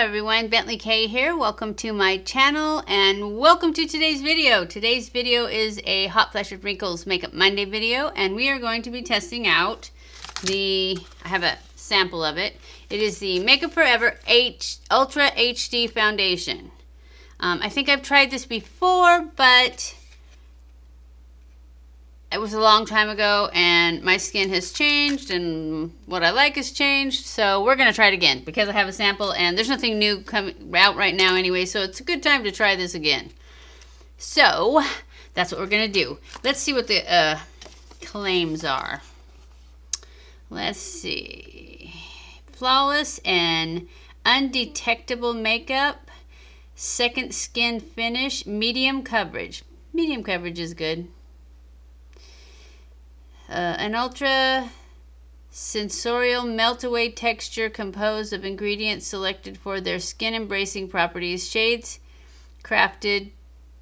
everyone, BentlyK here. Welcome to my channel and welcome to today's video. Today's video is a Hot Flash with Wrinkles Makeup Monday video, and we are going to be testing out I have a sample of it. It is the Makeup Forever Ultra HD Foundation. I think I've tried this before, but it was a long time ago and my skin has changed and what I like has changed, so we're going to try it again because I have a sample and there's nothing new coming out right now anyway, so it's a good time to try this again. So that's what we're going to do. Let's see what the claims are. Let's see. Flawless and undetectable makeup, second skin finish, medium coverage. Medium coverage is good. An ultra sensorial melt-away texture composed of ingredients selected for their skin-embracing properties. Shades crafted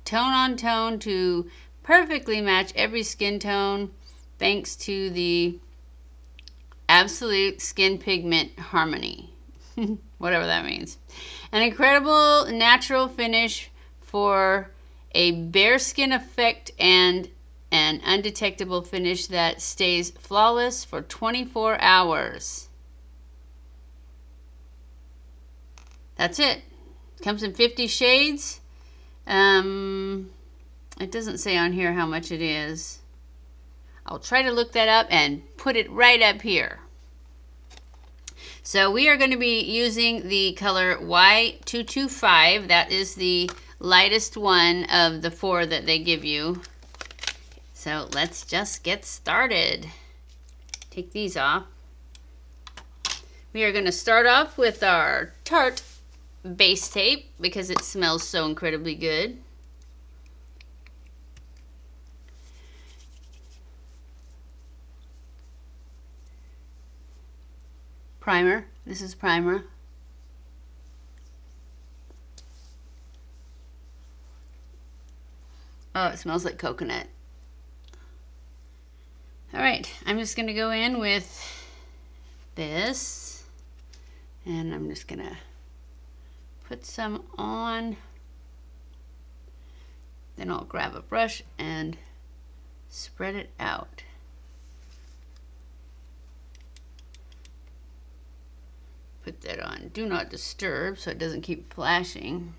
tone on tone to perfectly match every skin tone thanks to the absolute skin pigment harmony. Whatever that means. An incredible natural finish for a bare skin effect and an undetectable finish that stays flawless for 24 hours. That's it. Comes in 50 shades. It doesn't say on here how much it is. I'll try to look that up and put it right up here. So we are going to be using the color Y225. That is the lightest one of the four that they give you. So let's just get started. Take these off. We are going to start off with our Tarte base tape because it smells so incredibly good. Primer. This is primer. Oh, it smells like coconut. All right, I'm just going to go in with this, and I'm just going to put some on. Then I'll grab a brush and spread it out. Put that on Do Not Disturb so it doesn't keep flashing.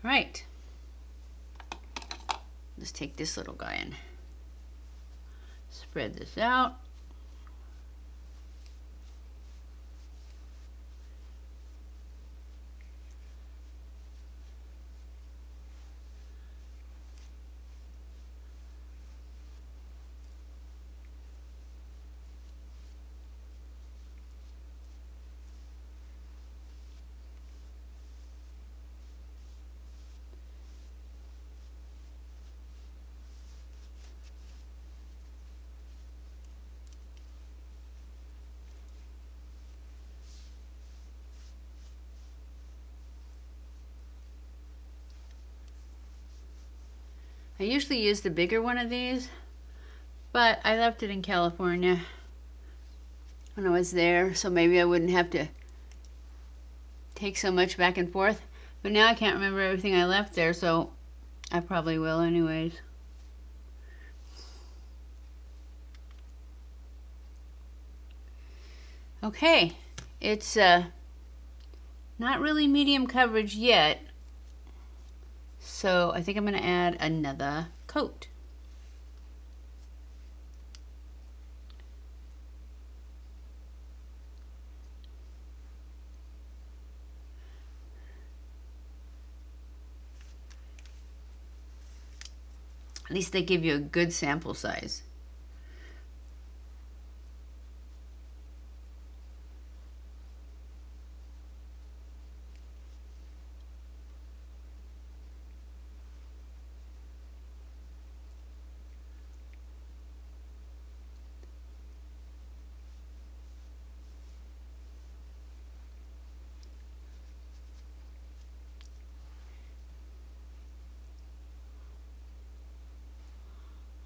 All right. Let's take this little guy and spread this out. I usually use the bigger one of these, but I left it in California when I was there, so maybe I wouldn't have to take so much back and forth. But now I can't remember everything I left there, so I probably will anyways. Okay, it's not really medium coverage yet. So I think I'm going to add another coat. At least they give you a good sample size.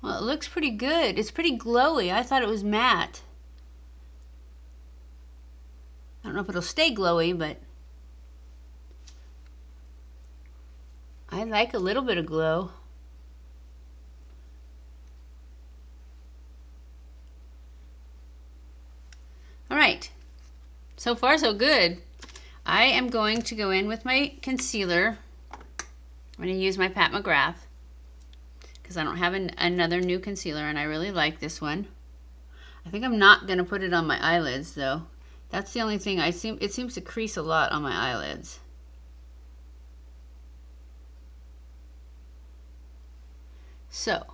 Well, it looks pretty good. It's pretty glowy. I thought it was matte. I don't know if it'll stay glowy, but I like a little bit of glow. All right, so far so good. I am going to go in with my concealer. I'm going to use my Pat McGrath because I don't have another new concealer and I really like this one. I think I'm not going to put it on my eyelids though. That's the only thing. It seems to crease a lot on my eyelids. So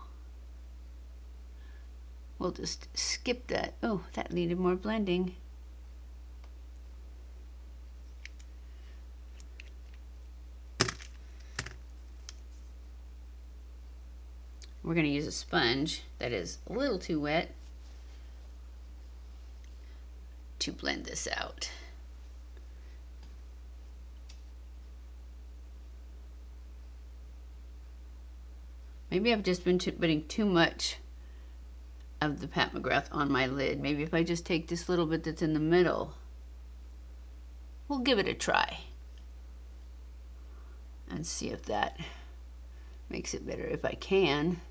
we'll just skip that. Oh, that needed more blending. We're going to use a sponge that is a little too wet to blend this out. Maybe I've just been putting too much of the Pat McGrath on my lid. Maybe if I just take this little bit that's in the middle, we'll give it a try and see if that makes it better if I can.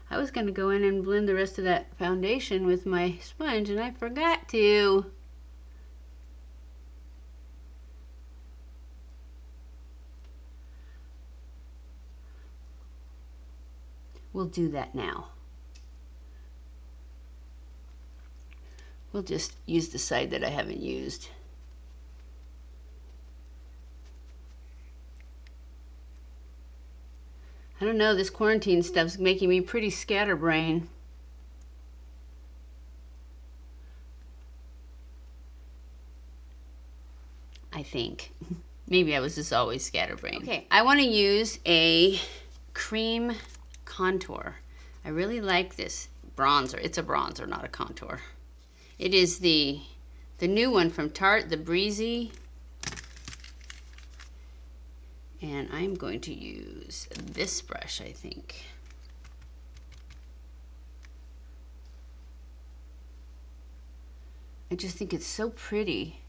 I was going to go in and blend the rest of that foundation with my sponge and I forgot to. We'll do that now. We'll just use the side that I haven't used. I don't know, this quarantine stuff's making me pretty scatterbrained. I think. Maybe I was just always scatterbrained. Okay, I want to use a cream contour. I really like this bronzer. It's a bronzer, not a contour. It is the new one from Tarte, the Breezy. And I'm going to use this brush, I think. I just think it's so pretty.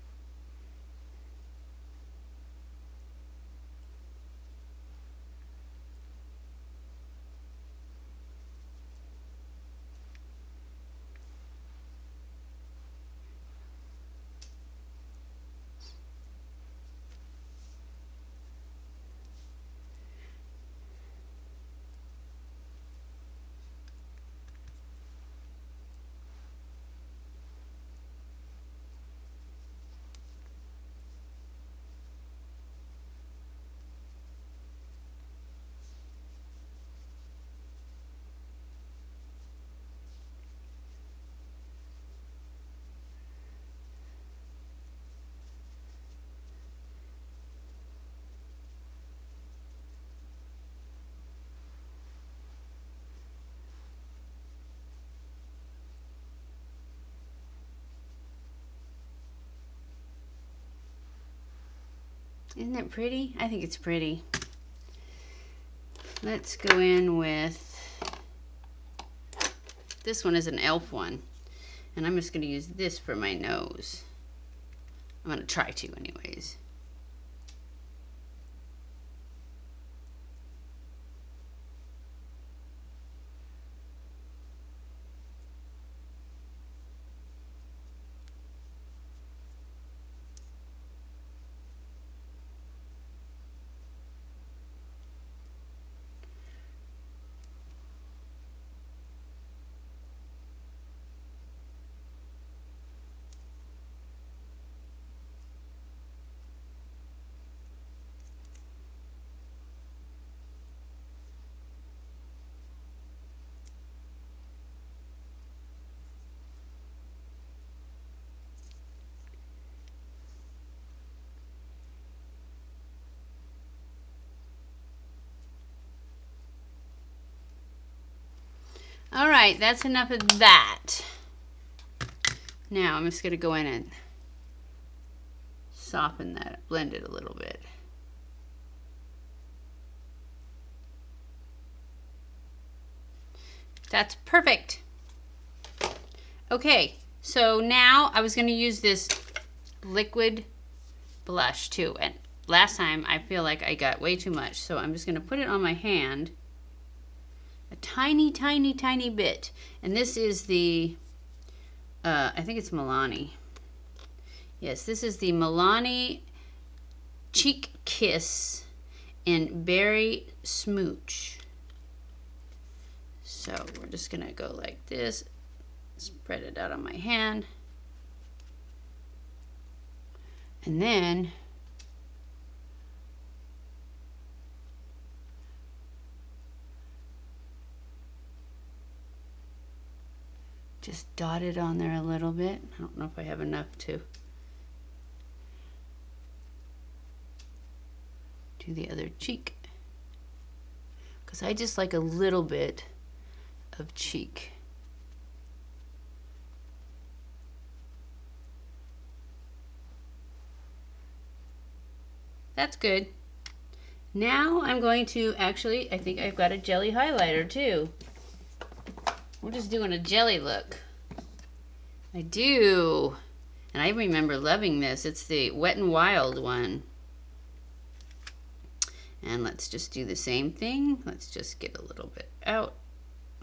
Isn't it pretty? I think it's pretty. Let's go in with, this one is an e.l.f. one. And I'm just going to use this for my nose. I'm going to try to anyways. right, that's enough of that. Now I'm just going to go in and soften that, blend it a little bit. That's perfect. Okay, so now I was going to use this liquid blush too, and last time I feel like I got way too much, so I'm just going to put it on my hand a tiny, tiny, tiny bit. And this is the, I think it's Milani. Yes, this is the Milani Cheek Kiss in Berry Smooch. So we're just going to go like this, spread it out on my hand, and then just dot it on there a little bit. I don't know if I have enough to do the other cheek, because I just like a little bit of cheek. That's good. Now I'm going to actually, I think I've got a jelly highlighter too. We're just doing a jelly look. I do. And I remember loving this. It's the Wet n Wild one. And let's just do the same thing. Let's just get a little bit out.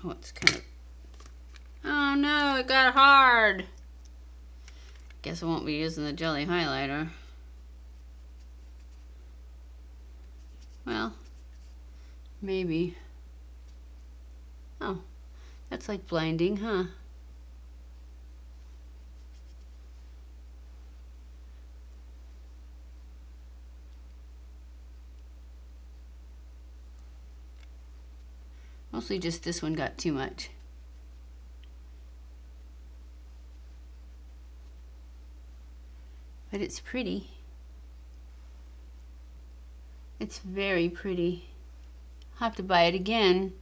Oh, it's kind of, oh no, it got hard. Guess I won't be using the jelly highlighter. Well, maybe. Oh, that's like blinding, huh? Mostly just this one got too much. But it's pretty. It's very pretty. I'll have to buy it again.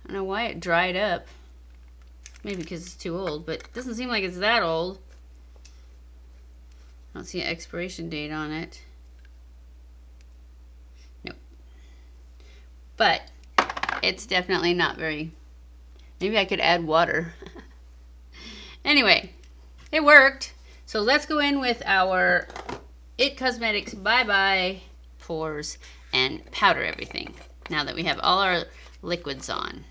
I don't know why it dried up. Maybe because it's too old, but it doesn't seem like it's that old. I don't see an expiration date on it. Nope. But it's definitely not very, maybe I could add water. Anyway, it worked. So let's go in with our IT Cosmetics Bye Bye Pores and powder everything now that we have all our liquids on.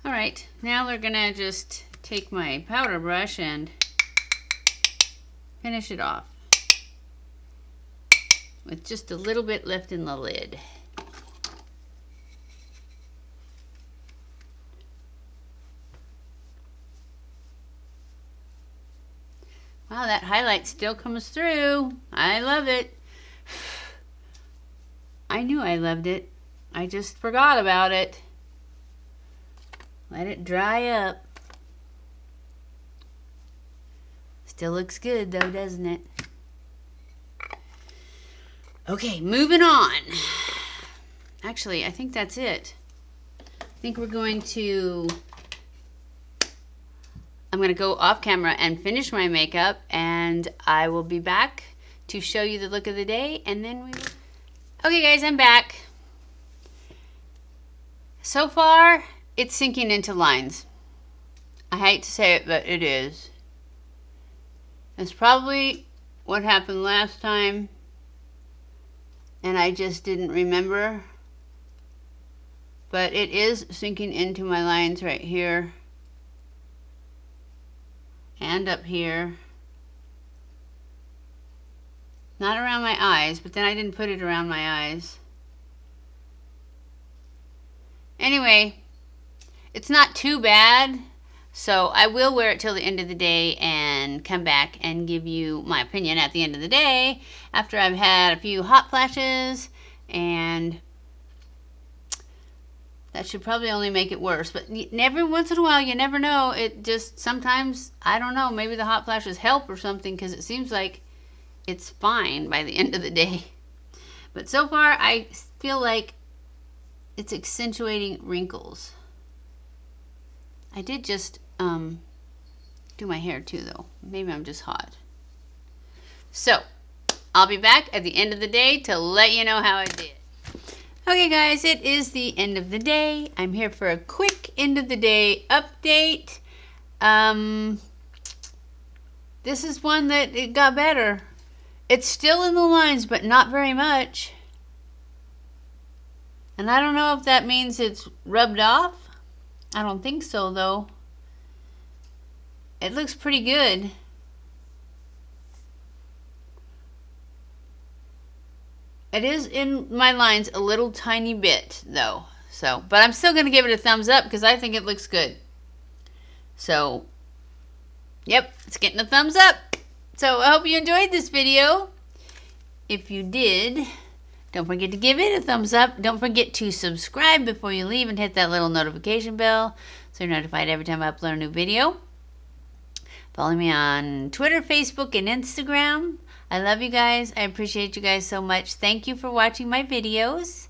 All right, now we're gonna just take my powder brush and finish it off with just a little bit left in the lid. Wow, that highlight still comes through. I love it. I knew I loved it. I just forgot about it. Let it dry up. Still looks good though, doesn't it? Okay, moving on. Actually, I think that's it. I think we're going to... I'm going to go off camera and finish my makeup, and I will be back to show you the look of the day, and then we will... Okay, guys, I'm back. So far, it's sinking into lines. I hate to say it, but it is. It's probably what happened last time, and I just didn't remember. But it is sinking into my lines right here. And up here. Not around my eyes, but then I didn't put it around my eyes. Anyway, it's not too bad, so I will wear it till the end of the day and come back and give you my opinion at the end of the day after I've had a few hot flashes, and that should probably only make it worse. But every once in a while, you never know. It just, sometimes, I don't know, maybe the hot flashes help or something, because it seems like it's fine by the end of the day. But so far, I feel like it's accentuating wrinkles. I did just do my hair too, though. Maybe I'm just hot. So, I'll be back at the end of the day to let you know how I did. Okay, guys, it is the end of the day. I'm here for a quick end of the day update. This is one that it got better. It's still in the lines, but not very much. And I don't know if that means it's rubbed off. I don't think so, though. It looks pretty good. It is in my lines a little tiny bit, though. So, but I'm still going to give it a thumbs up because I think it looks good. So, yep, it's getting a thumbs up. So, I hope you enjoyed this video. If you did, don't forget to give it a thumbs up. Don't forget to subscribe before you leave and hit that little notification bell so you're notified every time I upload a new video. Follow me on Twitter, Facebook, and Instagram. I love you guys. I appreciate you guys so much. Thank you for watching my videos,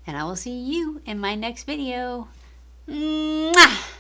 and I will see you in my next video. Mwah!